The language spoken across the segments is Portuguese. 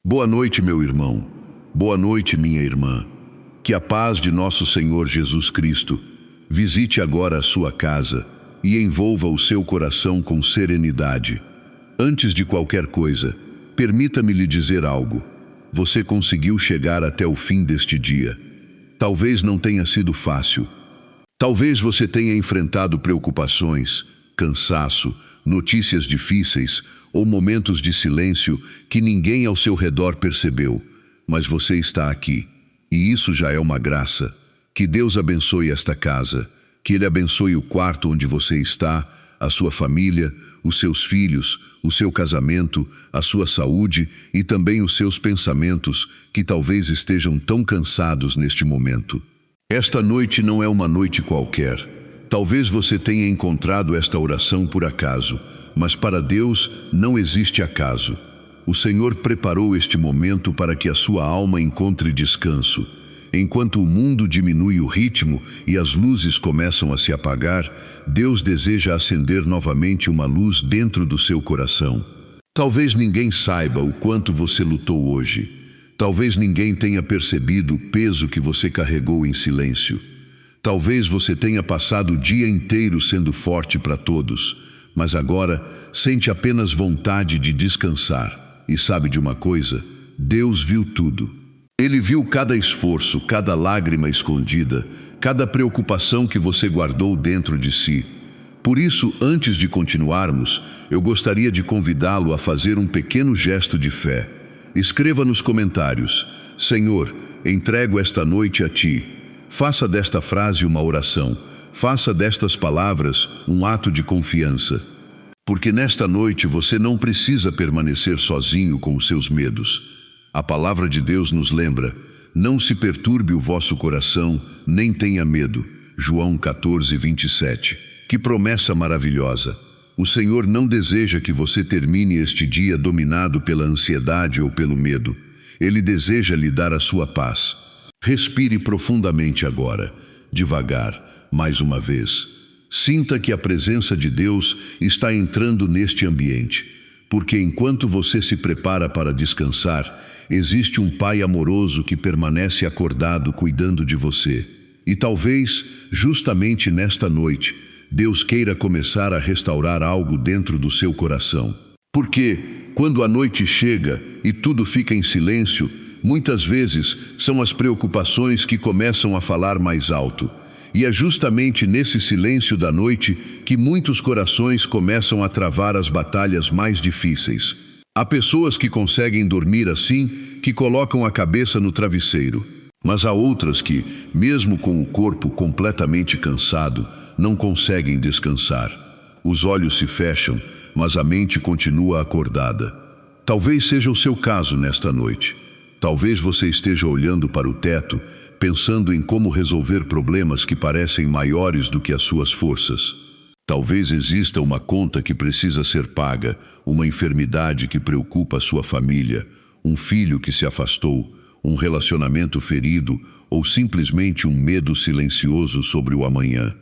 Boa noite, meu irmão. Boa noite, minha irmã. Que a paz de nosso Senhor Jesus Cristo visite agora a sua casa e envolva o seu coração com serenidade. Antes de qualquer coisa, permita-me lhe dizer algo. Você conseguiu chegar até o fim deste dia. Talvez não tenha sido fácil. Talvez você tenha enfrentado preocupações, cansaço, notícias difíceis ou momentos de silêncio que ninguém ao seu redor percebeu. Mas você está aqui, e isso já é uma graça. Que Deus abençoe esta casa, que Ele abençoe o quarto onde você está, a sua família, os seus filhos, o seu casamento, a sua saúde e também os seus pensamentos, que talvez estejam tão cansados neste momento. Esta noite não é uma noite qualquer. Talvez você tenha encontrado esta oração por acaso, mas para Deus não existe acaso. O Senhor preparou este momento para que a sua alma encontre descanso. Enquanto o mundo diminui o ritmo e as luzes começam a se apagar, Deus deseja acender novamente uma luz dentro do seu coração. Talvez ninguém saiba o quanto você lutou hoje. Talvez ninguém tenha percebido o peso que você carregou em silêncio. Talvez você tenha passado o dia inteiro sendo forte para todos, mas agora sente apenas vontade de descansar. E sabe de uma coisa? Deus viu tudo. Ele viu cada esforço, cada lágrima escondida, cada preocupação que você guardou dentro de si. Por isso, antes de continuarmos, eu gostaria de convidá-lo a fazer um pequeno gesto de fé. Escreva nos comentários: Senhor, entrego esta noite a Ti. Faça desta frase uma oração. Faça destas palavras um ato de confiança. Porque nesta noite você não precisa permanecer sozinho com os seus medos. A palavra de Deus nos lembra: não se perturbe o vosso coração, nem tenha medo. João 14:27. Que promessa maravilhosa! O Senhor não deseja que você termine este dia dominado pela ansiedade ou pelo medo. Ele deseja lhe dar a sua paz. Respire profundamente agora, devagar, mais uma vez. Sinta que a presença de Deus está entrando neste ambiente, porque enquanto você se prepara para descansar, existe um Pai amoroso que permanece acordado cuidando de você. E talvez, justamente nesta noite, Deus queira começar a restaurar algo dentro do seu coração. Porque, quando a noite chega e tudo fica em silêncio, muitas vezes são as preocupações que começam a falar mais alto. E é justamente nesse silêncio da noite que muitos corações começam a travar as batalhas mais difíceis. Há pessoas que conseguem dormir assim, que colocam a cabeça no travesseiro. Mas há outras que, mesmo com o corpo completamente cansado, não conseguem descansar. Os olhos se fecham, mas a mente continua acordada. Talvez seja o seu caso nesta noite. Talvez você esteja olhando para o teto, pensando em como resolver problemas que parecem maiores do que as suas forças. Talvez exista uma conta que precisa ser paga, uma enfermidade que preocupa a sua família, um filho que se afastou, um relacionamento ferido ou simplesmente um medo silencioso sobre o amanhã.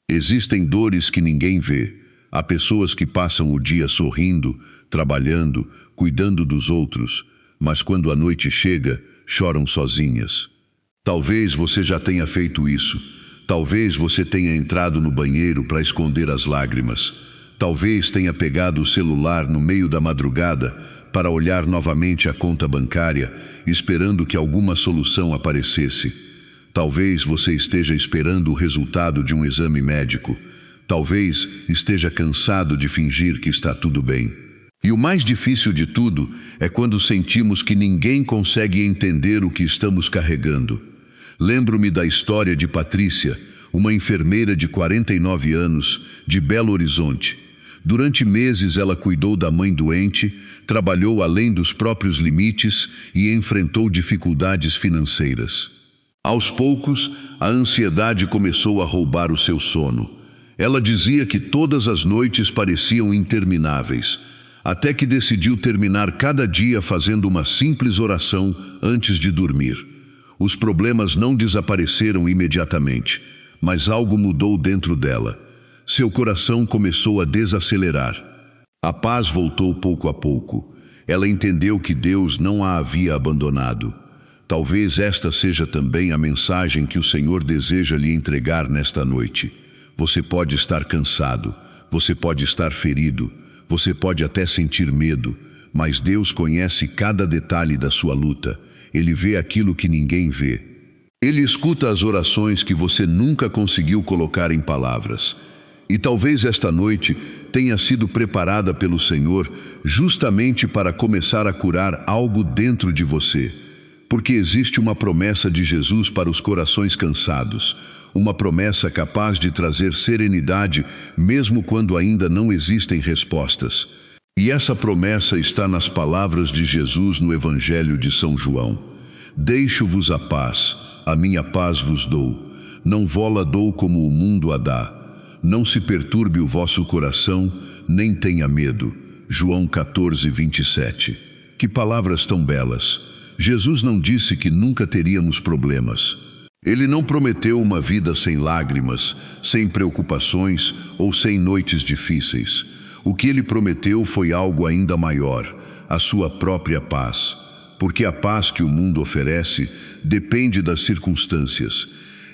Existem dores que ninguém vê. Há pessoas que passam o dia sorrindo, trabalhando, cuidando dos outros, mas quando a noite chega, choram sozinhas. Talvez você já tenha feito isso. Talvez você tenha entrado no banheiro para esconder as lágrimas. Talvez tenha pegado o celular no meio da madrugada para olhar novamente a conta bancária, esperando que alguma solução aparecesse. Talvez você esteja esperando o resultado de um exame médico. Talvez esteja cansado de fingir que está tudo bem. E o mais difícil de tudo é quando sentimos que ninguém consegue entender o que estamos carregando. Lembro-me da história de Patrícia, uma enfermeira de 49 anos, de Belo Horizonte. Durante meses ela cuidou da mãe doente, trabalhou além dos próprios limites e enfrentou dificuldades financeiras. Aos poucos, a ansiedade começou a roubar o seu sono. Ela dizia que todas as noites pareciam intermináveis, até que decidiu terminar cada dia fazendo uma simples oração antes de dormir. Os problemas não desapareceram imediatamente, mas algo mudou dentro dela. Seu coração começou a desacelerar. A paz voltou pouco a pouco. Ela entendeu que Deus não a havia abandonado. Talvez esta seja também a mensagem que o Senhor deseja lhe entregar nesta noite. Você pode estar cansado, você pode estar ferido, você pode até sentir medo, mas Deus conhece cada detalhe da sua luta. Ele vê aquilo que ninguém vê. Ele escuta as orações que você nunca conseguiu colocar em palavras. E talvez esta noite tenha sido preparada pelo Senhor justamente para começar a curar algo dentro de você. Porque existe uma promessa de Jesus para os corações cansados, uma promessa capaz de trazer serenidade mesmo quando ainda não existem respostas. E essa promessa está nas palavras de Jesus no Evangelho de São João. Deixo-vos a minha paz vos dou. Não vou-la dou como o mundo a dá. Não se perturbe o vosso coração, nem tenha medo. João 14, 27. Que palavras tão belas! Jesus não disse que nunca teríamos problemas. Ele não prometeu uma vida sem lágrimas, sem preocupações ou sem noites difíceis. O que ele prometeu foi algo ainda maior, a sua própria paz. Porque a paz que o mundo oferece depende das circunstâncias.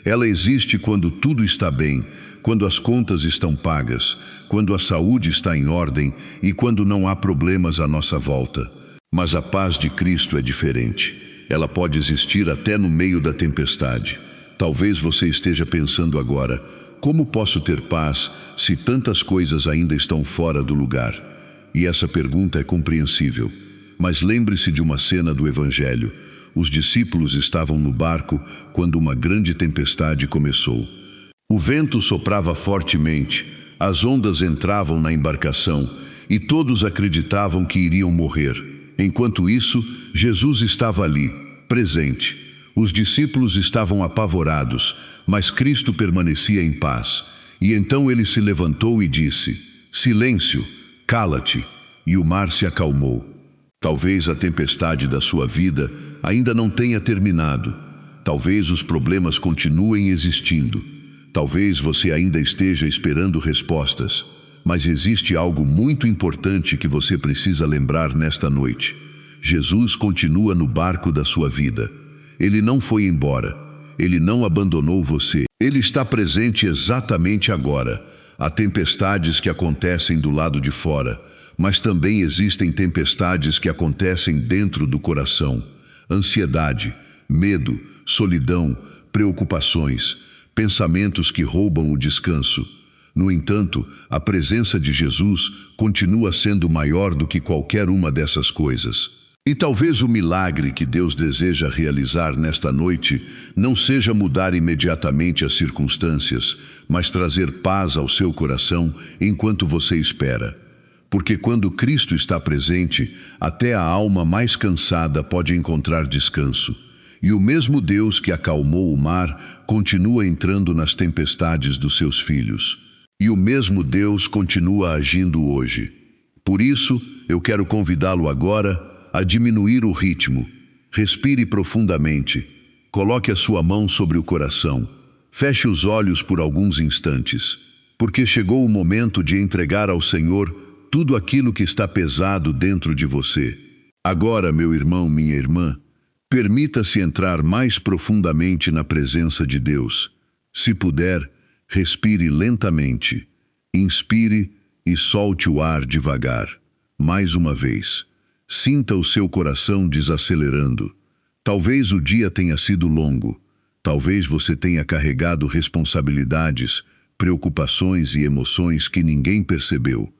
Ela existe quando tudo está bem, quando as contas estão pagas, quando a saúde está em ordem e quando não há problemas à nossa volta. Mas a paz de Cristo é diferente. Ela pode existir até no meio da tempestade. Talvez você esteja pensando agora: como posso ter paz se tantas coisas ainda estão fora do lugar? E essa pergunta é compreensível. Mas lembre-se de uma cena do Evangelho. Os discípulos estavam no barco quando uma grande tempestade começou. O vento soprava fortemente, as ondas entravam na embarcação e todos acreditavam que iriam morrer. Enquanto isso, Jesus estava ali, presente. Os discípulos estavam apavorados, mas Cristo permanecia em paz. E então ele se levantou e disse: Silêncio, cala-te. E o mar se acalmou. Talvez a tempestade da sua vida ainda não tenha terminado. Talvez os problemas continuem existindo. Talvez você ainda esteja esperando respostas. Mas existe algo muito importante que você precisa lembrar nesta noite. Jesus continua no barco da sua vida. Ele não foi embora. Ele não abandonou você. Ele está presente exatamente agora. Há tempestades que acontecem do lado de fora, mas também existem tempestades que acontecem dentro do coração. Ansiedade, medo, solidão, preocupações, pensamentos que roubam o descanso. No entanto, a presença de Jesus continua sendo maior do que qualquer uma dessas coisas. E talvez o milagre que Deus deseja realizar nesta noite não seja mudar imediatamente as circunstâncias, mas trazer paz ao seu coração enquanto você espera. Porque quando Cristo está presente, até a alma mais cansada pode encontrar descanso. E o mesmo Deus que acalmou o mar continua entrando nas tempestades dos seus filhos. E o mesmo Deus continua agindo hoje. Por isso, eu quero convidá-lo agora a diminuir o ritmo. Respire profundamente. Coloque a sua mão sobre o coração. Feche os olhos por alguns instantes. Porque chegou o momento de entregar ao Senhor tudo aquilo que está pesado dentro de você. Agora, meu irmão, minha irmã, permita-se entrar mais profundamente na presença de Deus. Se puder, respire lentamente. Inspire e solte o ar devagar. Mais uma vez. Sinta o seu coração desacelerando. Talvez o dia tenha sido longo. Talvez você tenha carregado responsabilidades, preocupações e emoções que ninguém percebeu.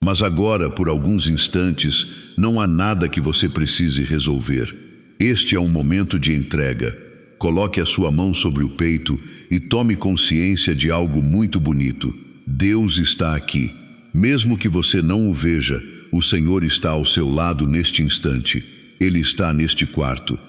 Mas agora, por alguns instantes, não há nada que você precise resolver. Este é um momento de entrega. Coloque a sua mão sobre o peito e tome consciência de algo muito bonito. Deus está aqui. Mesmo que você não o veja, o Senhor está ao seu lado neste instante. Ele está neste quarto.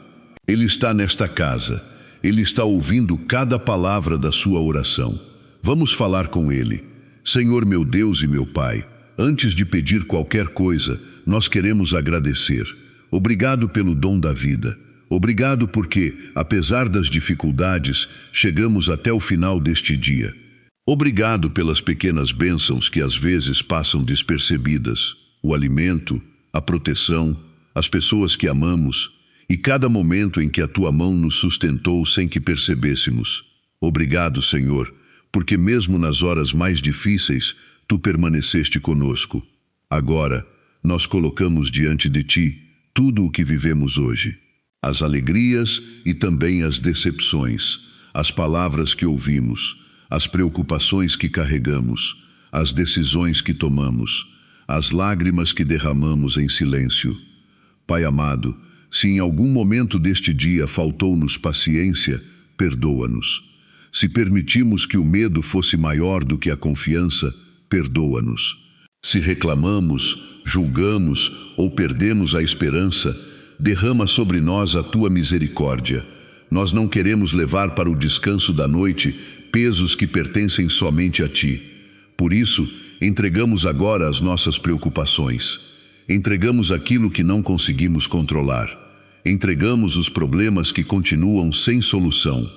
Ele está nesta casa. Ele está ouvindo cada palavra da sua oração. Vamos falar com Ele. Senhor meu Deus e meu Pai, antes de pedir qualquer coisa, nós queremos agradecer. Obrigado pelo dom da vida. Obrigado porque, apesar das dificuldades, chegamos até o final deste dia. Obrigado pelas pequenas bênçãos que às vezes passam despercebidas. O alimento, a proteção, as pessoas que amamos e cada momento em que a tua mão nos sustentou sem que percebêssemos. Obrigado, Senhor, porque mesmo nas horas mais difíceis, tu permaneceste conosco. Agora, nós colocamos diante de ti tudo o que vivemos hoje. As alegrias e também as decepções, as palavras que ouvimos, as preocupações que carregamos, as decisões que tomamos, as lágrimas que derramamos em silêncio. Pai amado, se em algum momento deste dia faltou-nos paciência, perdoa-nos. Se permitimos que o medo fosse maior do que a confiança, perdoa-nos. Se reclamamos, julgamos ou perdemos a esperança, derrama sobre nós a tua misericórdia. Nós não queremos levar para o descanso da noite pesos que pertencem somente a ti. Por isso, entregamos agora as nossas preocupações. Entregamos aquilo que não conseguimos controlar. Entregamos os problemas que continuam sem solução.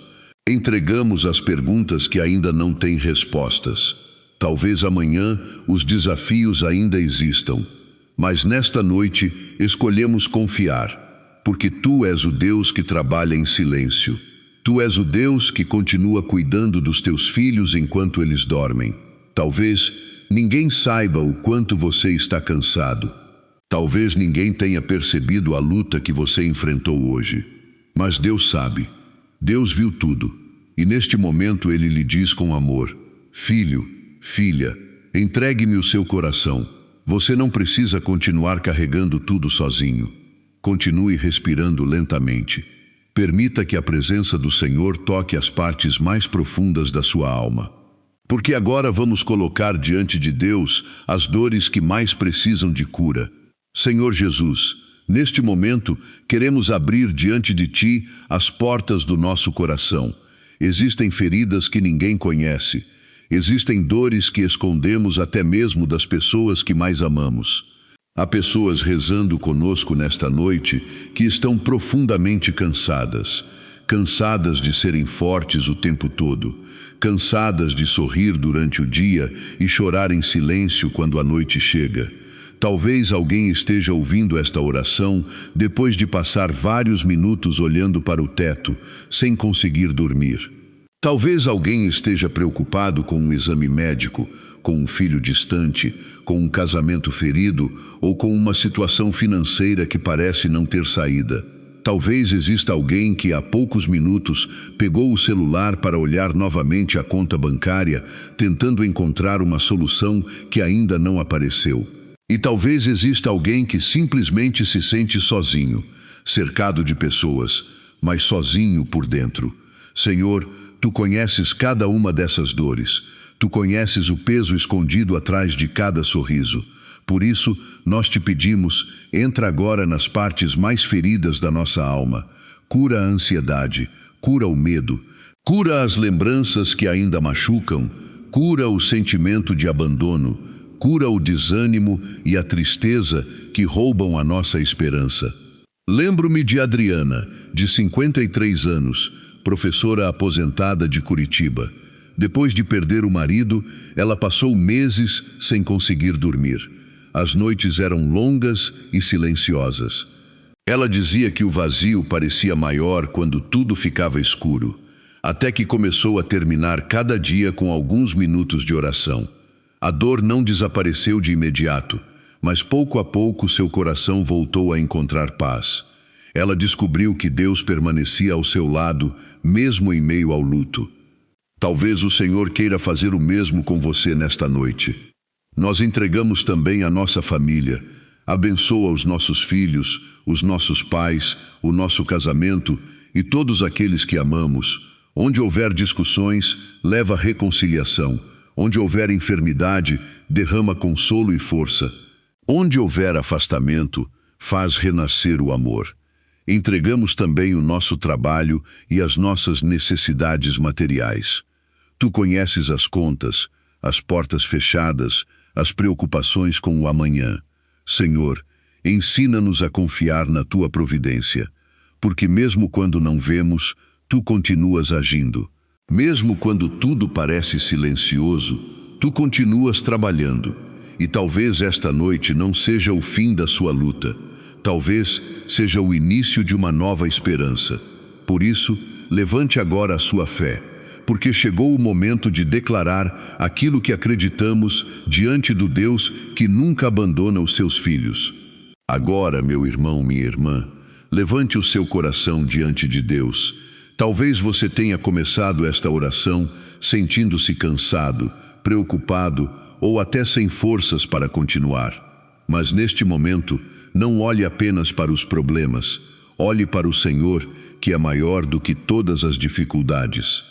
Entregamos as perguntas que ainda não têm respostas. Talvez amanhã os desafios ainda existam, mas nesta noite escolhemos confiar, porque tu és o Deus que trabalha em silêncio. Tu és o Deus que continua cuidando dos teus filhos enquanto eles dormem. Talvez ninguém saiba o quanto você está cansado. Talvez ninguém tenha percebido a luta que você enfrentou hoje. Mas Deus sabe. Deus viu tudo. E neste momento Ele lhe diz com amor: Filho, filha, entregue-me o seu coração. Você não precisa continuar carregando tudo sozinho. Continue respirando lentamente. Permita que a presença do Senhor toque as partes mais profundas da sua alma. Porque agora vamos colocar diante de Deus as dores que mais precisam de cura. Senhor Jesus, neste momento queremos abrir diante de Ti as portas do nosso coração. Existem feridas que ninguém conhece. Existem dores que escondemos até mesmo das pessoas que mais amamos. Há pessoas rezando conosco nesta noite que estão profundamente cansadas. Cansadas de serem fortes o tempo todo. Cansadas de sorrir durante o dia e chorar em silêncio quando a noite chega. Talvez alguém esteja ouvindo esta oração depois de passar vários minutos olhando para o teto, sem conseguir dormir. Talvez alguém esteja preocupado com um exame médico, com um filho distante, com um casamento ferido ou com uma situação financeira que parece não ter saída. Talvez exista alguém que há poucos minutos pegou o celular para olhar novamente a conta bancária, tentando encontrar uma solução que ainda não apareceu. E talvez exista alguém que simplesmente se sente sozinho, cercado de pessoas, mas sozinho por dentro. Senhor, Tu conheces cada uma dessas dores. Tu conheces o peso escondido atrás de cada sorriso. Por isso, nós te pedimos, entra agora nas partes mais feridas da nossa alma. Cura a ansiedade, cura o medo, cura as lembranças que ainda machucam, cura o sentimento de abandono, cura o desânimo e a tristeza que roubam a nossa esperança. Lembro-me de Adriana, de 53 anos, professora aposentada de Curitiba. Depois de perder o marido, ela passou meses sem conseguir dormir. As noites eram longas e silenciosas. Ela dizia que o vazio parecia maior quando tudo ficava escuro, até que começou a terminar cada dia com alguns minutos de oração. A dor não desapareceu de imediato, mas pouco a pouco seu coração voltou a encontrar paz. Ela descobriu que Deus permanecia ao seu lado, mesmo em meio ao luto. Talvez o Senhor queira fazer o mesmo com você nesta noite. Nós entregamos também a nossa família. Abençoa os nossos filhos, os nossos pais, o nosso casamento e todos aqueles que amamos. Onde houver discussões, leva reconciliação. Onde houver enfermidade, derrama consolo e força. Onde houver afastamento, faz renascer o amor. Entregamos também o nosso trabalho e as nossas necessidades materiais. Tu conheces as contas, as portas fechadas, as preocupações com o amanhã. Senhor, ensina-nos a confiar na Tua providência, porque mesmo quando não vemos, Tu continuas agindo. Mesmo quando tudo parece silencioso, Tu continuas trabalhando. e talvez esta noite não seja o fim da sua luta. Talvez seja o início de uma nova esperança. Por isso, levante agora a sua fé, porque chegou o momento de declarar aquilo que acreditamos diante do Deus que nunca abandona os seus filhos. Agora, meu irmão, minha irmã, levante o seu coração diante de Deus. Talvez você tenha começado esta oração sentindo-se cansado, preocupado ou até sem forças para continuar. Mas neste momento, não olhe apenas para os problemas, olhe para o Senhor, que é maior do que todas as dificuldades.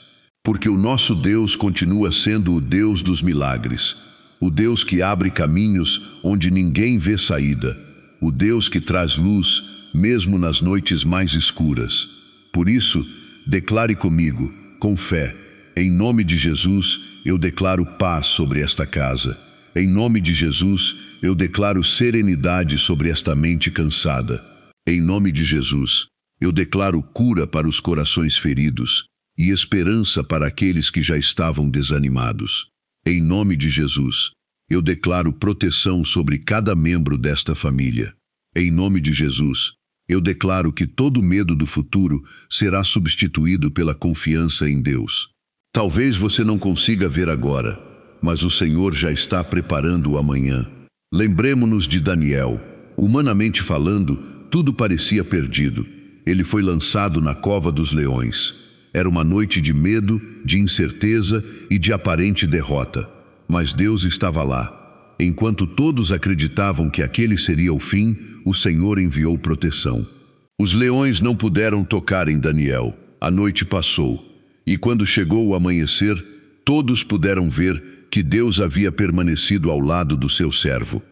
Porque o nosso Deus continua sendo o Deus dos milagres, o Deus que abre caminhos onde ninguém vê saída, o Deus que traz luz, mesmo nas noites mais escuras. Por isso, declare comigo, com fé, em nome de Jesus, eu declaro paz sobre esta casa. Em nome de Jesus, eu declaro serenidade sobre esta mente cansada. Em nome de Jesus, eu declaro cura para os corações feridos e esperança para aqueles que já estavam desanimados. Em nome de Jesus, eu declaro proteção sobre cada membro desta família. Em nome de Jesus, eu declaro que todo medo do futuro será substituído pela confiança em Deus. Talvez você não consiga ver agora, mas o Senhor já está preparando o amanhã. Lembremo-nos de Daniel. Humanamente falando, tudo parecia perdido. Ele foi lançado na cova dos leões. Era uma noite de medo, de incerteza e de aparente derrota. Mas Deus estava lá. Enquanto todos acreditavam que aquele seria o fim, o Senhor enviou proteção. Os leões não puderam tocar em Daniel. A noite passou, e quando chegou o amanhecer, todos puderam ver que Deus havia permanecido ao lado do seu servo.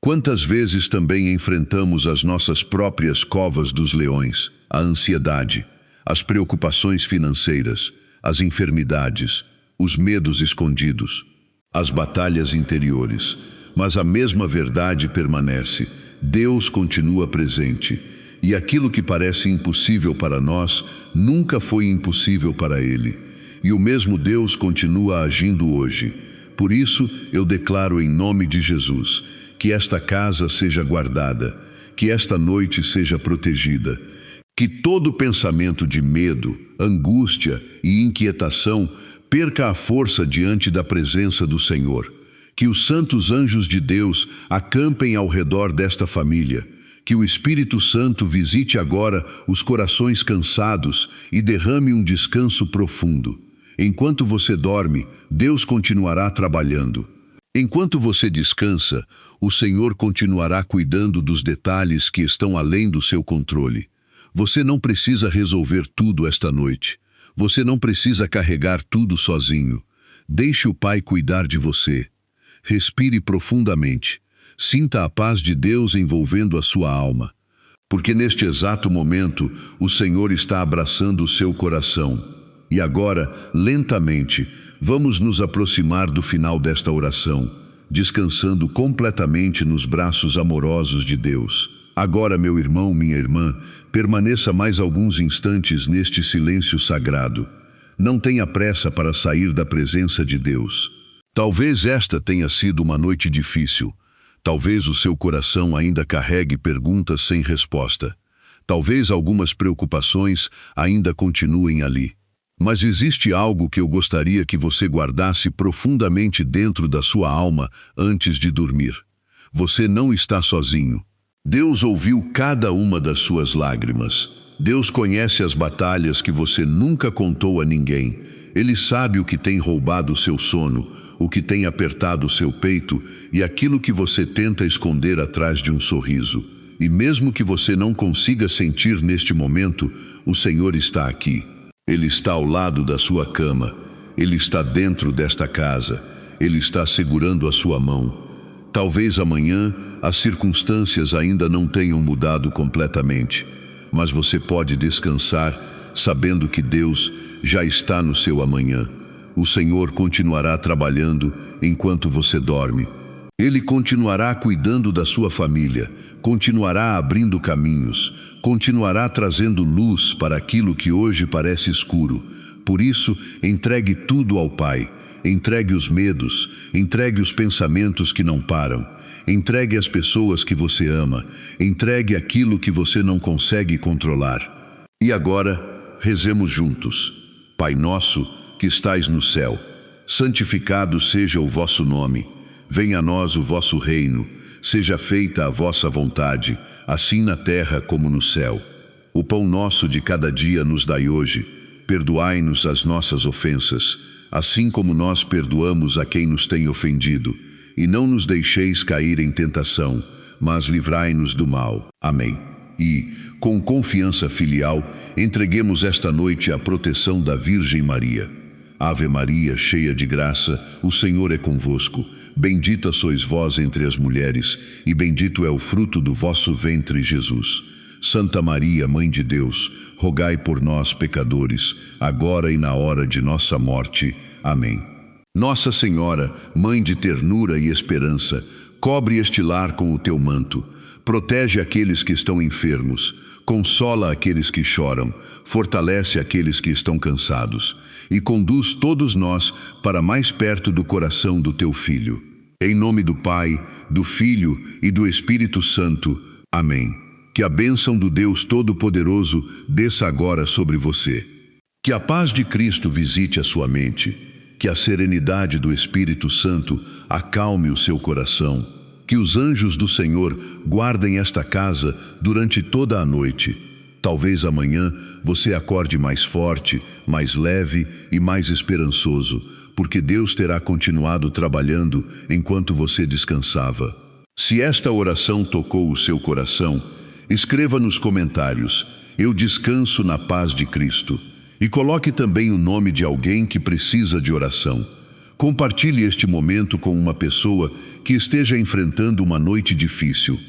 Quantas vezes também enfrentamos as nossas próprias covas dos leões, a ansiedade, as preocupações financeiras, as enfermidades, os medos escondidos, as batalhas interiores, mas a mesma verdade permanece. Deus continua presente, e aquilo que parece impossível para nós nunca foi impossível para Ele. E o mesmo Deus continua agindo hoje. Por isso, eu declaro em nome de Jesus que esta casa seja guardada, que esta noite seja protegida, que todo pensamento de medo, angústia e inquietação perca a força diante da presença do Senhor. Que os santos anjos de Deus acampem ao redor desta família. Que o Espírito Santo visite agora os corações cansados e derrame um descanso profundo. Enquanto você dorme, Deus continuará trabalhando. Enquanto você descansa, o Senhor continuará cuidando dos detalhes que estão além do seu controle. Você não precisa resolver tudo esta noite. Você não precisa carregar tudo sozinho. Deixe o Pai cuidar de você. Respire profundamente. Sinta a paz de Deus envolvendo a sua alma. Porque neste exato momento, o Senhor está abraçando o seu coração. E agora, lentamente, vamos nos aproximar do final desta oração, descansando completamente nos braços amorosos de Deus. Agora, meu irmão, minha irmã, permaneça mais alguns instantes neste silêncio sagrado. Não tenha pressa para sair da presença de Deus. Talvez esta tenha sido uma noite difícil. Talvez o seu coração ainda carregue perguntas sem resposta. Talvez algumas preocupações ainda continuem ali. Mas existe algo que eu gostaria que você guardasse profundamente dentro da sua alma antes de dormir. Você não está sozinho. Deus ouviu cada uma das suas lágrimas. Deus conhece as batalhas que você nunca contou a ninguém. Ele sabe o que tem roubado o seu sono, o que tem apertado o seu peito e aquilo que você tenta esconder atrás de um sorriso. E mesmo que você não consiga sentir neste momento, o Senhor está aqui. Ele está ao lado da sua cama. Ele está dentro desta casa. Ele está segurando a sua mão. Talvez amanhã as circunstâncias ainda não tenham mudado completamente, mas você pode descansar sabendo que Deus já está no seu amanhã. O Senhor continuará trabalhando enquanto você dorme. Ele continuará cuidando da sua família, continuará abrindo caminhos, continuará trazendo luz para aquilo que hoje parece escuro. Por isso, entregue tudo ao Pai. Entregue os medos, entregue os pensamentos que não param, entregue as pessoas que você ama, entregue aquilo que você não consegue controlar. E agora, rezemos juntos. Pai nosso, que estais no céu, santificado seja o vosso nome. Venha a nós o vosso reino, seja feita a vossa vontade, assim na terra como no céu. O pão nosso de cada dia nos dai hoje. Perdoai-nos as nossas ofensas, assim como nós perdoamos a quem nos tem ofendido. E não nos deixeis cair em tentação, mas livrai-nos do mal. Amém. E, com confiança filial, entreguemos esta noite à proteção da Virgem Maria. Ave Maria, cheia de graça, o Senhor é convosco. Bendita sois vós entre as mulheres, e bendito é o fruto do vosso ventre, Jesus. Santa Maria, Mãe de Deus, rogai por nós, pecadores, agora e na hora de nossa morte. Amém. Nossa Senhora, Mãe de ternura e esperança, cobre este lar com o teu manto. Protege aqueles que estão enfermos, consola aqueles que choram, fortalece aqueles que estão cansados e conduz todos nós para mais perto do coração do teu Filho. Em nome do Pai, do Filho e do Espírito Santo. Amém. Que a bênção do Deus Todo-Poderoso desça agora sobre você. Que a paz de Cristo visite a sua mente. Que a serenidade do Espírito Santo acalme o seu coração. Que os anjos do Senhor guardem esta casa durante toda a noite. Talvez amanhã você acorde mais forte, mais leve e mais esperançoso, porque Deus terá continuado trabalhando enquanto você descansava. Se esta oração tocou o seu coração, escreva nos comentários: eu descanso na paz de Cristo. E coloque também o nome de alguém que precisa de oração. Compartilhe este momento com uma pessoa que esteja enfrentando uma noite difícil.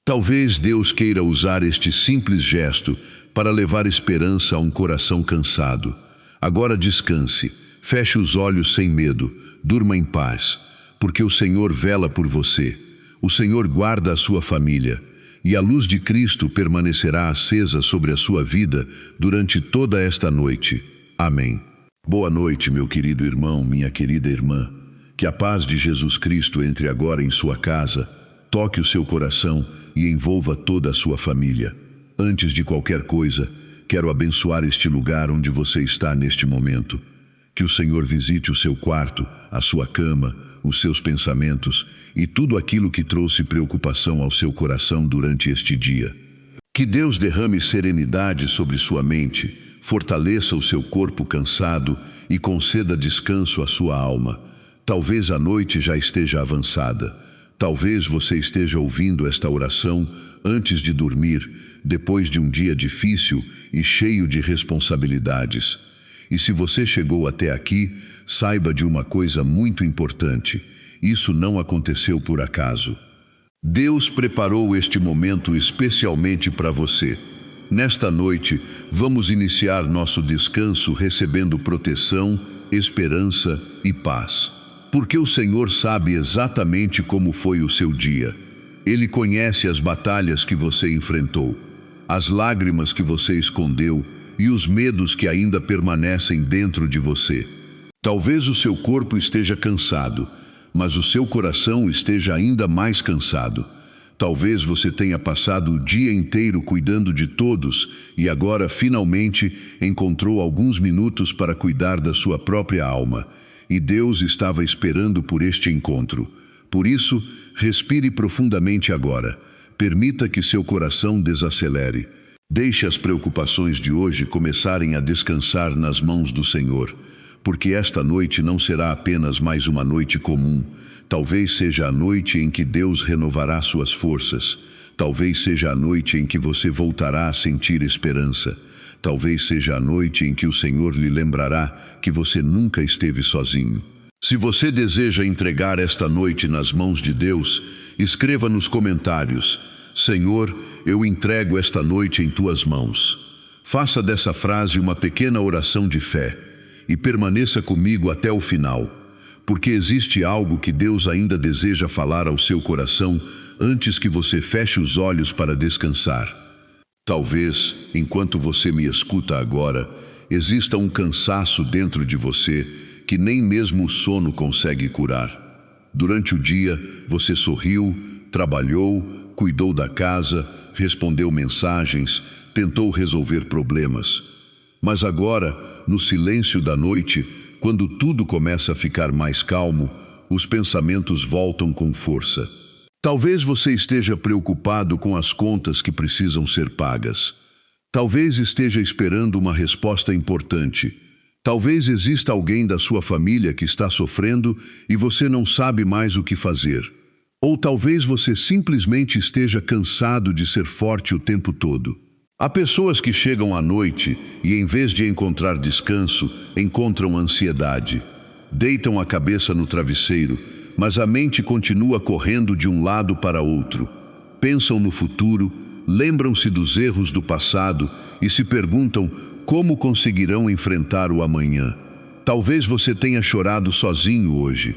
Talvez Deus queira usar este simples gesto para levar esperança a um coração cansado. Agora descanse, feche os olhos sem medo, durma em paz, porque o Senhor vela por você. O Senhor guarda a sua família. E a luz de Cristo permanecerá acesa sobre a sua vida durante toda esta noite. Amém. Boa noite, meu querido irmão, minha querida irmã. Que a paz de Jesus Cristo entre agora em sua casa, toque o seu coração e envolva toda a sua família. Antes de qualquer coisa, quero abençoar este lugar onde você está neste momento. Que o Senhor visite o seu quarto, a sua cama, os seus pensamentos e tudo aquilo que trouxe preocupação ao seu coração durante este dia. Que Deus derrame serenidade sobre sua mente, fortaleça o seu corpo cansado e conceda descanso à sua alma. Talvez a noite já esteja avançada. Talvez você esteja ouvindo esta oração antes de dormir, depois de um dia difícil e cheio de responsabilidades. E se você chegou até aqui, saiba de uma coisa muito importante: isso não aconteceu por acaso. Deus preparou este momento especialmente para você. Nesta noite, vamos iniciar nosso descanso recebendo proteção, esperança e paz. Porque o Senhor sabe exatamente como foi o seu dia. Ele conhece as batalhas que você enfrentou, as lágrimas que você escondeu e os medos que ainda permanecem dentro de você. Talvez o seu corpo esteja cansado, mas o seu coração esteja ainda mais cansado. Talvez você tenha passado o dia inteiro cuidando de todos e agora finalmente encontrou alguns minutos para cuidar da sua própria alma. E Deus estava esperando por este encontro. Por isso, respire profundamente agora. Permita que seu coração desacelere. Deixe as preocupações de hoje começarem a descansar nas mãos do Senhor. Porque esta noite não será apenas mais uma noite comum. Talvez seja a noite em que Deus renovará suas forças. Talvez seja a noite em que você voltará a sentir esperança. Talvez seja a noite em que o Senhor lhe lembrará que você nunca esteve sozinho. Se você deseja entregar esta noite nas mãos de Deus, escreva nos comentários: Senhor, eu entrego esta noite em tuas mãos. Faça dessa frase uma pequena oração de fé e permaneça comigo até o final, porque existe algo que Deus ainda deseja falar ao seu coração antes que você feche os olhos para descansar. Talvez, enquanto você me escuta agora, exista um cansaço dentro de você que nem mesmo o sono consegue curar. Durante o dia, você sorriu, trabalhou, cuidou da casa, respondeu mensagens, tentou resolver problemas. Mas agora, no silêncio da noite, quando tudo começa a ficar mais calmo, os pensamentos voltam com força. Talvez você esteja preocupado com as contas que precisam ser pagas. Talvez esteja esperando uma resposta importante. Talvez exista alguém da sua família que está sofrendo e você não sabe mais o que fazer. Ou talvez você simplesmente esteja cansado de ser forte o tempo todo. Há pessoas que chegam à noite e, em vez de encontrar descanso, encontram ansiedade. Deitam a cabeça no travesseiro, mas a mente continua correndo de um lado para outro. Pensam no futuro, lembram-se dos erros do passado e se perguntam como conseguirão enfrentar o amanhã. Talvez você tenha chorado sozinho hoje.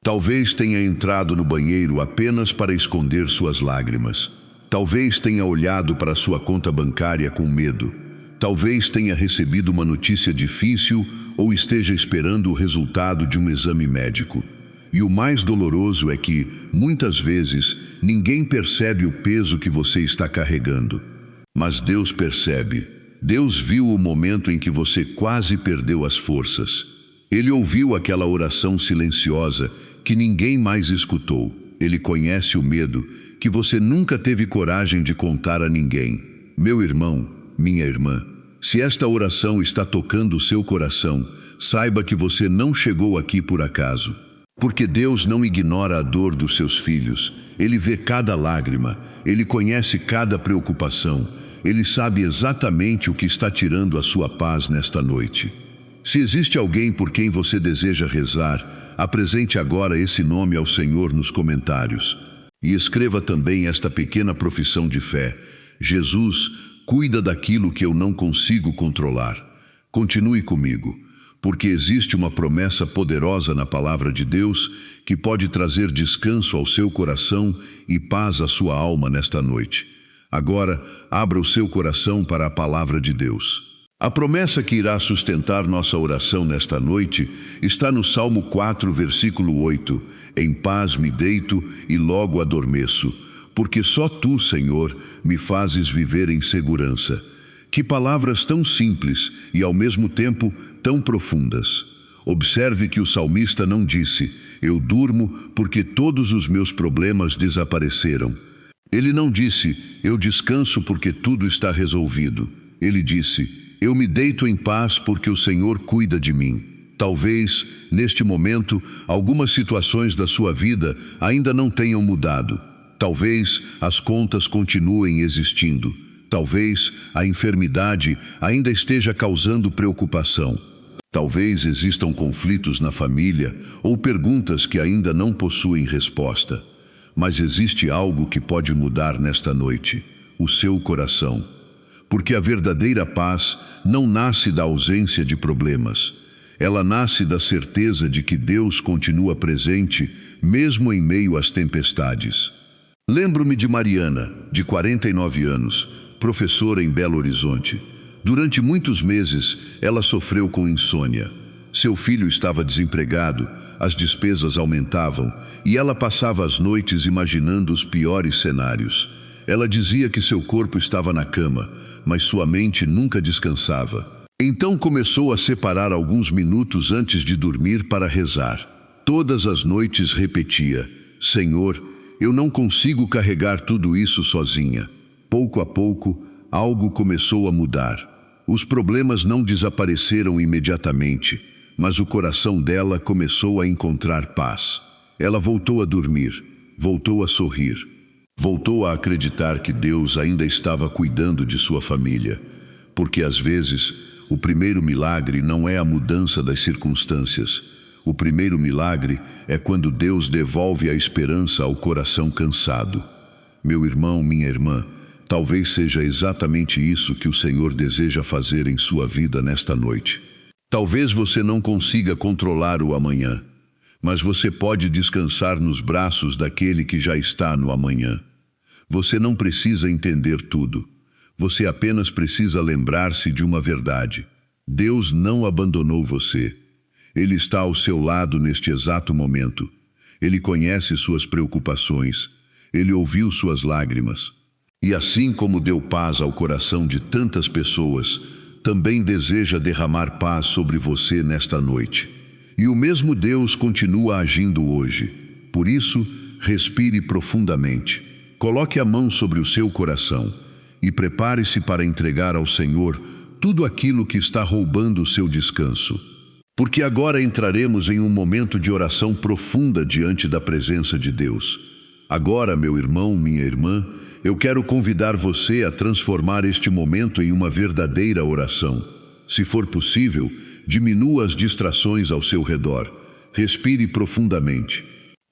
Talvez tenha entrado no banheiro apenas para esconder suas lágrimas. Talvez tenha olhado para sua conta bancária com medo. Talvez tenha recebido uma notícia difícil ou esteja esperando o resultado de um exame médico. E o mais doloroso é que, muitas vezes, ninguém percebe o peso que você está carregando. Mas Deus percebe. Deus viu o momento em que você quase perdeu as forças. Ele ouviu aquela oração silenciosa que ninguém mais escutou. Ele conhece o medo que você nunca teve coragem de contar a ninguém. Meu irmão, minha irmã, se esta oração está tocando o seu coração, saiba que você não chegou aqui por acaso. Porque Deus não ignora a dor dos seus filhos. Ele vê cada lágrima, Ele conhece cada preocupação. Ele sabe exatamente o que está tirando a sua paz nesta noite. Se existe alguém por quem você deseja rezar, apresente agora esse nome ao Senhor nos comentários. E escreva também esta pequena profissão de fé. Jesus, cuida daquilo que eu não consigo controlar. Continue comigo, porque existe uma promessa poderosa na palavra de Deus que pode trazer descanso ao seu coração e paz à sua alma nesta noite. Agora, abra o seu coração para a palavra de Deus. A promessa que irá sustentar nossa oração nesta noite está no Salmo 4, versículo 8. Em paz me deito e logo adormeço, porque só Tu, Senhor, me fazes viver em segurança. Que palavras tão simples e, ao mesmo tempo, tão profundas. Observe que o salmista não disse, eu durmo porque todos os meus problemas desapareceram. Ele não disse, eu descanso porque tudo está resolvido. Ele disse, eu me deito em paz porque o Senhor cuida de mim. Talvez, neste momento, algumas situações da sua vida ainda não tenham mudado. Talvez as contas continuem existindo. Talvez a enfermidade ainda esteja causando preocupação. Talvez existam conflitos na família ou perguntas que ainda não possuem resposta. Mas existe algo que pode mudar nesta noite, o seu coração. Porque a verdadeira paz não nasce da ausência de problemas. Ela nasce da certeza de que Deus continua presente, mesmo em meio às tempestades. Lembro-me de Mariana, de 49 anos, professora em Belo Horizonte. Durante muitos meses, ela sofreu com insônia. Seu filho estava desempregado, as despesas aumentavam e ela passava as noites imaginando os piores cenários. Ela dizia que seu corpo estava na cama, mas sua mente nunca descansava. Então começou a separar alguns minutos antes de dormir para rezar. Todas as noites repetia, Senhor, eu não consigo carregar tudo isso sozinha. Pouco a pouco, algo começou a mudar. Os problemas não desapareceram imediatamente, mas o coração dela começou a encontrar paz. Ela voltou a dormir, voltou a sorrir, voltou a acreditar que Deus ainda estava cuidando de sua família, porque às vezes o primeiro milagre não é a mudança das circunstâncias. O primeiro milagre é quando Deus devolve a esperança ao coração cansado. Meu irmão, minha irmã, talvez seja exatamente isso que o Senhor deseja fazer em sua vida nesta noite. Talvez você não consiga controlar o amanhã, mas você pode descansar nos braços daquele que já está no amanhã. Você não precisa entender tudo. Você apenas precisa lembrar-se de uma verdade. Deus não abandonou você. Ele está ao seu lado neste exato momento. Ele conhece suas preocupações. Ele ouviu suas lágrimas. E assim como deu paz ao coração de tantas pessoas, também deseja derramar paz sobre você nesta noite. E o mesmo Deus continua agindo hoje. Por isso, respire profundamente. Coloque a mão sobre o seu coração e prepare-se para entregar ao Senhor tudo aquilo que está roubando o seu descanso. Porque agora entraremos em um momento de oração profunda diante da presença de Deus. Agora, meu irmão, minha irmã, eu quero convidar você a transformar este momento em uma verdadeira oração. Se for possível, diminua as distrações ao seu redor. Respire profundamente.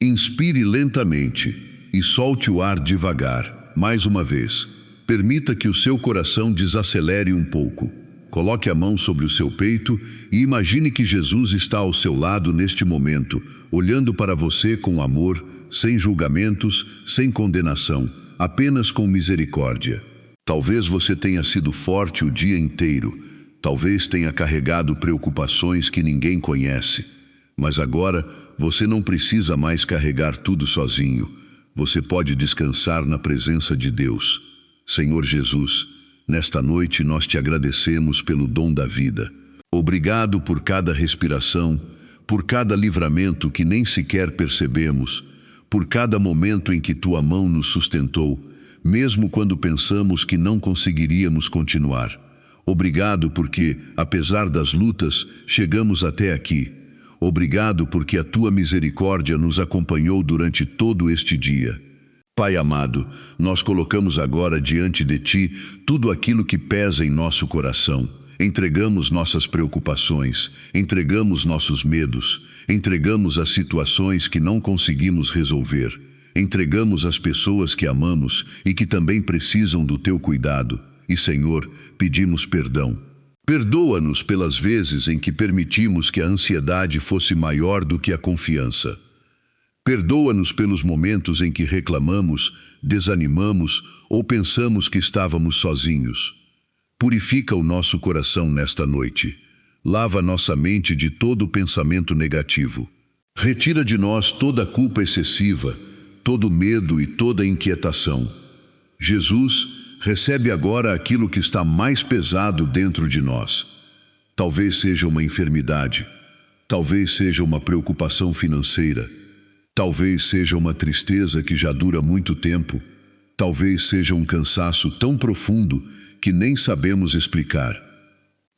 Inspire lentamente e solte o ar devagar. Mais uma vez, permita que o seu coração desacelere um pouco. Coloque a mão sobre o seu peito e imagine que Jesus está ao seu lado neste momento, olhando para você com amor, sem julgamentos, sem condenação, apenas com misericórdia. Talvez você tenha sido forte o dia inteiro, talvez tenha carregado preocupações que ninguém conhece, mas agora você não precisa mais carregar tudo sozinho. Você pode descansar na presença de Deus. Senhor Jesus, nesta noite nós te agradecemos pelo dom da vida. Obrigado por cada respiração, por cada livramento que nem sequer percebemos, por cada momento em que tua mão nos sustentou, mesmo quando pensamos que não conseguiríamos continuar. Obrigado porque, apesar das lutas, chegamos até aqui. Obrigado porque a tua misericórdia nos acompanhou durante todo este dia. Pai amado, nós colocamos agora diante de ti tudo aquilo que pesa em nosso coração. Entregamos nossas preocupações, entregamos nossos medos, entregamos as situações que não conseguimos resolver, entregamos as pessoas que amamos e que também precisam do teu cuidado. E, Senhor, pedimos perdão. Perdoa-nos pelas vezes em que permitimos que a ansiedade fosse maior do que a confiança. Perdoa-nos pelos momentos em que reclamamos, desanimamos ou pensamos que estávamos sozinhos. Purifica o nosso coração nesta noite. Lava nossa mente de todo pensamento negativo. Retira de nós toda a culpa excessiva, todo medo e toda inquietação. Jesus, recebe agora aquilo que está mais pesado dentro de nós. Talvez seja uma enfermidade, talvez seja uma preocupação financeira, talvez seja uma tristeza que já dura muito tempo, talvez seja um cansaço tão profundo que nem sabemos explicar.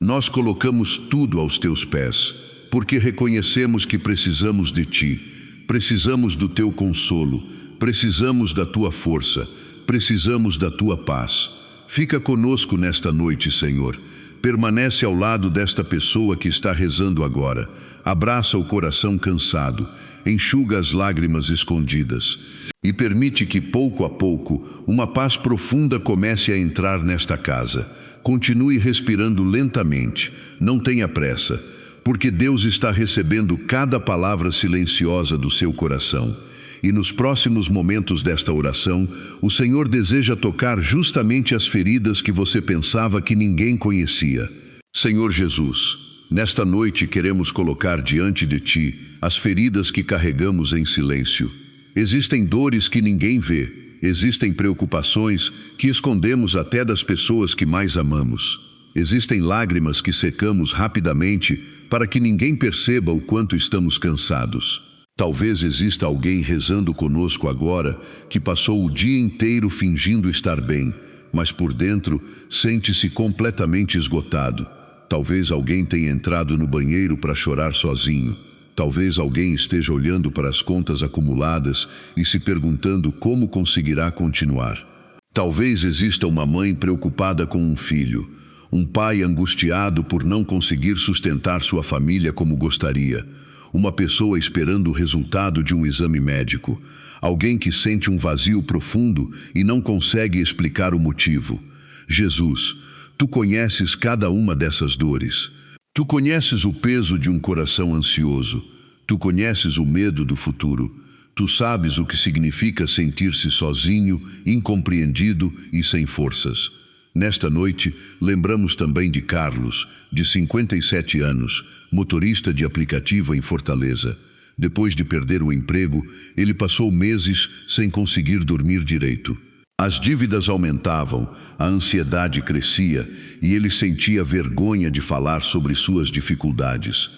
Nós colocamos tudo aos teus pés, porque reconhecemos que precisamos de ti, precisamos do teu consolo, precisamos da tua força, precisamos da tua paz. Fica conosco nesta noite, Senhor. Permanece ao lado desta pessoa que está rezando agora. Abraça o coração cansado, enxuga as lágrimas escondidas e permite que, pouco a pouco, uma paz profunda comece a entrar nesta casa. Continue respirando lentamente, não tenha pressa, porque Deus está recebendo cada palavra silenciosa do seu coração. E nos próximos momentos desta oração, o Senhor deseja tocar justamente as feridas que você pensava que ninguém conhecia. Senhor Jesus, nesta noite queremos colocar diante de Ti as feridas que carregamos em silêncio. Existem dores que ninguém vê, existem preocupações que escondemos até das pessoas que mais amamos. Existem lágrimas que secamos rapidamente para que ninguém perceba o quanto estamos cansados. Talvez exista alguém rezando conosco agora que passou o dia inteiro fingindo estar bem, mas por dentro sente-se completamente esgotado. Talvez alguém tenha entrado no banheiro para chorar sozinho. Talvez alguém esteja olhando para as contas acumuladas e se perguntando como conseguirá continuar. Talvez exista uma mãe preocupada com um filho, um pai angustiado por não conseguir sustentar sua família como gostaria, uma pessoa esperando o resultado de um exame médico, alguém que sente um vazio profundo e não consegue explicar o motivo. Jesus, Tu conheces cada uma dessas dores. Tu conheces o peso de um coração ansioso. Tu conheces o medo do futuro. Tu sabes o que significa sentir-se sozinho, incompreendido e sem forças. Nesta noite, lembramos também de Carlos, de 57 anos, motorista de aplicativo em Fortaleza. Depois de perder o emprego, ele passou meses sem conseguir dormir direito. As dívidas aumentavam, a ansiedade crescia e ele sentia vergonha de falar sobre suas dificuldades.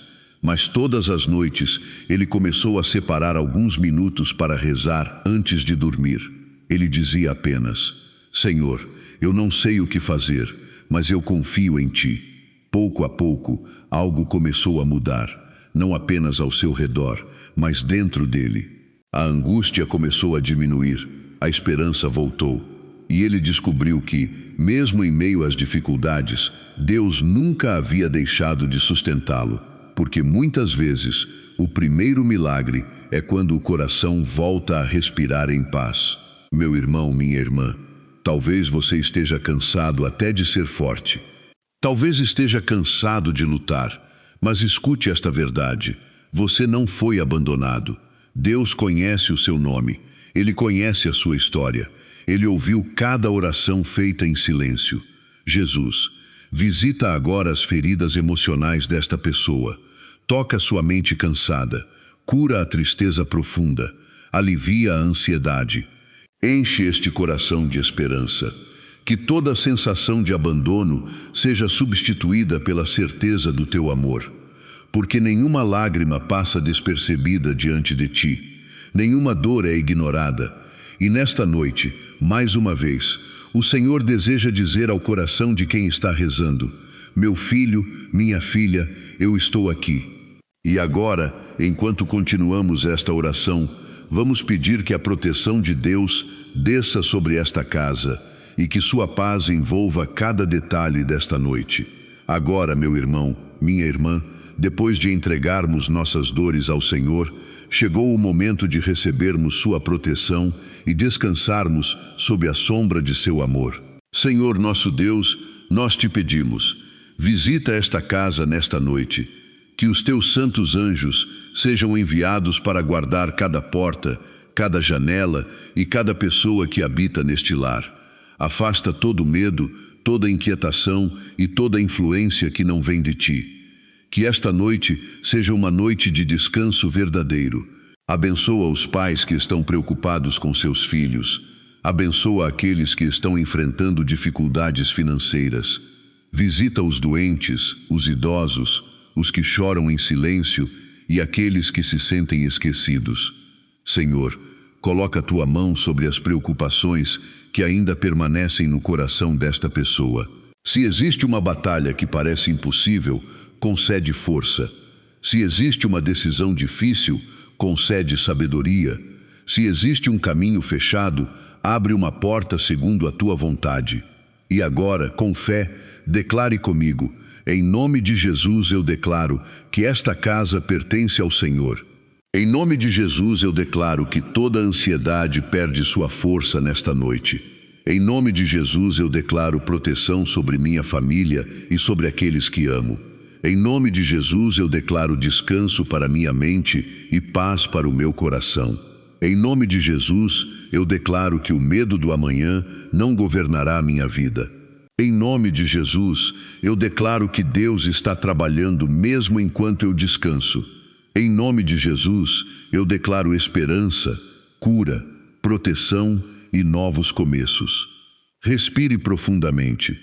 Mas todas as noites, ele começou a separar alguns minutos para rezar antes de dormir. Ele dizia apenas: Senhor, eu não sei o que fazer, mas eu confio em Ti. Pouco a pouco, algo começou a mudar, não apenas ao seu redor, mas dentro dele. A angústia começou a diminuir, a esperança voltou, e ele descobriu que, mesmo em meio às dificuldades, Deus nunca havia deixado de sustentá-lo, porque muitas vezes o primeiro milagre é quando o coração volta a respirar em paz. Meu irmão, minha irmã, talvez você esteja cansado até de ser forte. Talvez esteja cansado de lutar, mas escute esta verdade: você não foi abandonado. Deus conhece o seu nome, Ele conhece a sua história, Ele ouviu cada oração feita em silêncio. Jesus, visita agora as feridas emocionais desta pessoa. Toca sua mente cansada, cura a tristeza profunda, alivia a ansiedade. Enche este coração de esperança. Que toda sensação de abandono seja substituída pela certeza do teu amor. Porque nenhuma lágrima passa despercebida diante de ti, nenhuma dor é ignorada. E nesta noite, mais uma vez, o Senhor deseja dizer ao coração de quem está rezando: meu filho, minha filha, eu estou aqui. E agora, enquanto continuamos esta oração, vamos pedir que a proteção de Deus desça sobre esta casa e que sua paz envolva cada detalhe desta noite. Agora, meu irmão, minha irmã, depois de entregarmos nossas dores ao Senhor, chegou o momento de recebermos sua proteção e descansarmos sob a sombra de seu amor. Senhor nosso Deus, nós te pedimos, visita esta casa nesta noite, que os teus santos anjos sejam enviados para guardar cada porta, cada janela e cada pessoa que habita neste lar. Afasta todo medo, toda inquietação e toda influência que não vem de ti. Que esta noite seja uma noite de descanso verdadeiro. Abençoa os pais que estão preocupados com seus filhos. Abençoa aqueles que estão enfrentando dificuldades financeiras. Visita os doentes, os idosos, os que choram em silêncio e aqueles que se sentem esquecidos. Senhor, coloca tua mão sobre as preocupações que ainda permanecem no coração desta pessoa. Se existe uma batalha que parece impossível, concede força. Se existe uma decisão difícil, concede sabedoria. Se existe um caminho fechado, abre uma porta segundo a tua vontade. E agora, com fé, declare comigo: em nome de Jesus eu declaro que esta casa pertence ao Senhor. Em nome de Jesus eu declaro que toda ansiedade perde sua força nesta noite. Em nome de Jesus eu declaro proteção sobre minha família e sobre aqueles que amo. Em nome de Jesus eu declaro descanso para minha mente e paz para o meu coração. Em nome de Jesus eu declaro que o medo do amanhã não governará a minha vida. Em nome de Jesus eu declaro que Deus está trabalhando mesmo enquanto eu descanso. Em nome de Jesus eu declaro esperança, cura, proteção e novos começos. Respire profundamente.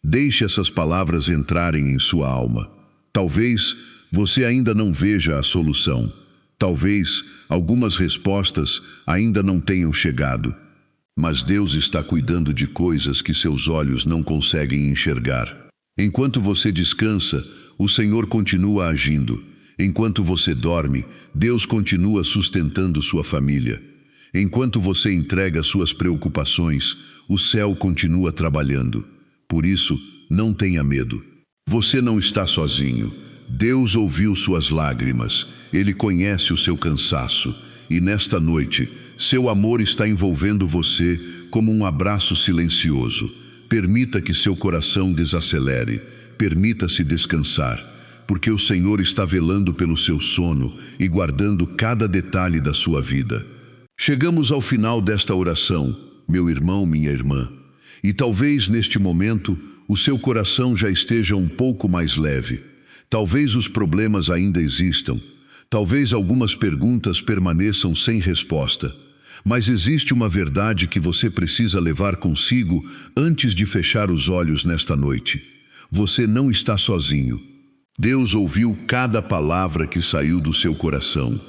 Deixe essas palavras entrarem em sua alma. Talvez você ainda não veja a solução. Talvez algumas respostas ainda não tenham chegado. Mas Deus está cuidando de coisas que seus olhos não conseguem enxergar. Enquanto você descansa, o Senhor continua agindo. Enquanto você dorme, Deus continua sustentando sua família. Enquanto você entrega suas preocupações, o céu continua trabalhando. Por isso, não tenha medo. Você não está sozinho. Deus ouviu suas lágrimas. Ele conhece o seu cansaço. E nesta noite, seu amor está envolvendo você como um abraço silencioso. Permita que seu coração desacelere. Permita-se descansar, porque o Senhor está velando pelo seu sono e guardando cada detalhe da sua vida. Chegamos ao final desta oração, meu irmão, minha irmã. E talvez neste momento o seu coração já esteja um pouco mais leve. Talvez os problemas ainda existam. Talvez algumas perguntas permaneçam sem resposta. Mas existe uma verdade que você precisa levar consigo antes de fechar os olhos nesta noite. Você não está sozinho. Deus ouviu cada palavra que saiu do seu coração.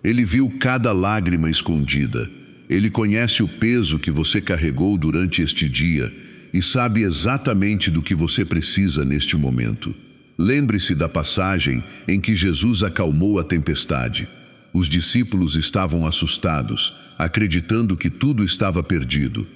Ele viu cada lágrima escondida. Ele conhece o peso que você carregou durante este dia e sabe exatamente do que você precisa neste momento. Lembre-se da passagem em que Jesus acalmou a tempestade. Os discípulos estavam assustados, acreditando que tudo estava perdido.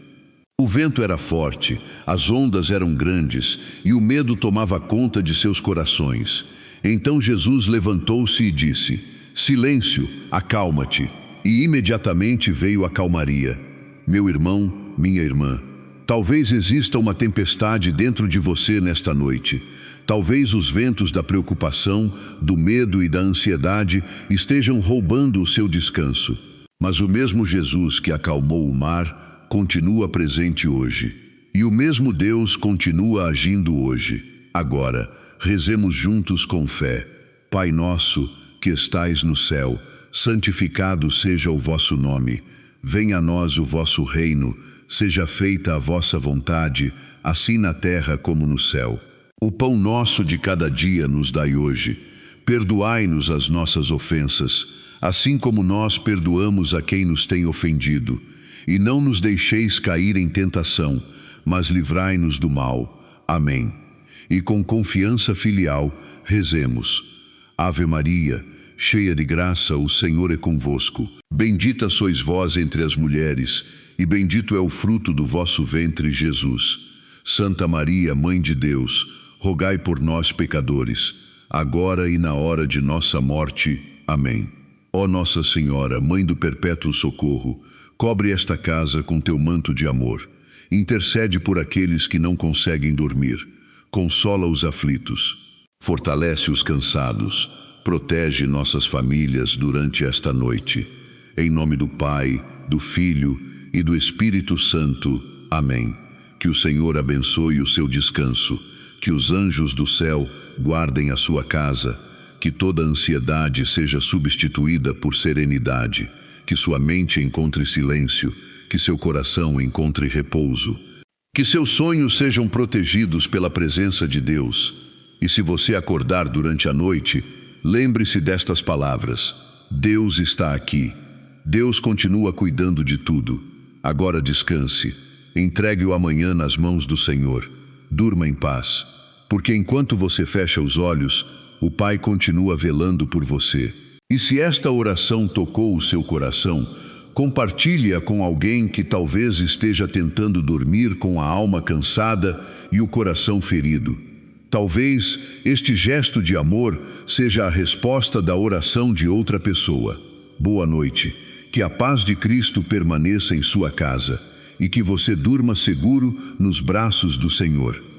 O vento era forte, as ondas eram grandes e o medo tomava conta de seus corações. Então Jesus levantou-se e disse: "Silêncio, acalma-te." E imediatamente veio a calmaria. Meu irmão, minha irmã, talvez exista uma tempestade dentro de você nesta noite. Talvez os ventos da preocupação, do medo e da ansiedade estejam roubando o seu descanso. Mas o mesmo Jesus que acalmou o mar continua presente hoje. E o mesmo Deus continua agindo hoje. Agora, rezemos juntos com fé. Pai nosso, que estais no céu, santificado seja o vosso nome. Venha a nós o vosso reino. Seja feita a vossa vontade, assim na terra como no céu. O pão nosso de cada dia nos dai hoje. Perdoai-nos as nossas ofensas, assim como nós perdoamos a quem nos tem ofendido. E não nos deixeis cair em tentação, mas livrai-nos do mal. Amém. E com confiança filial, rezemos. Ave Maria, cheia de graça, o Senhor é convosco. Bendita sois vós entre as mulheres, e bendito é o fruto do vosso ventre, Jesus. Santa Maria, Mãe de Deus, rogai por nós, pecadores, agora e na hora de nossa morte. Amém. Ó Nossa Senhora, Mãe do Perpétuo Socorro, cobre esta casa com teu manto de amor. Intercede por aqueles que não conseguem dormir. Consola os aflitos. Fortalece os cansados. Protege nossas famílias durante esta noite. Em nome do Pai, do Filho e do Espírito Santo. Amém. Que o Senhor abençoe o seu descanso. Que os anjos do céu guardem a sua casa. Que toda ansiedade seja substituída por serenidade. Que sua mente encontre silêncio. Que seu coração encontre repouso. Que seus sonhos sejam protegidos pela presença de Deus. E se você acordar durante a noite, lembre-se destas palavras: Deus está aqui. Deus continua cuidando de tudo. Agora descanse. Entregue o amanhã nas mãos do Senhor. Durma em paz. Porque enquanto você fecha os olhos, o Pai continua velando por você. E se esta oração tocou o seu coração, compartilhe-a com alguém que talvez esteja tentando dormir com a alma cansada e o coração ferido. Talvez este gesto de amor seja a resposta da oração de outra pessoa. Boa noite. Que a paz de Cristo permaneça em sua casa e que você durma seguro nos braços do Senhor.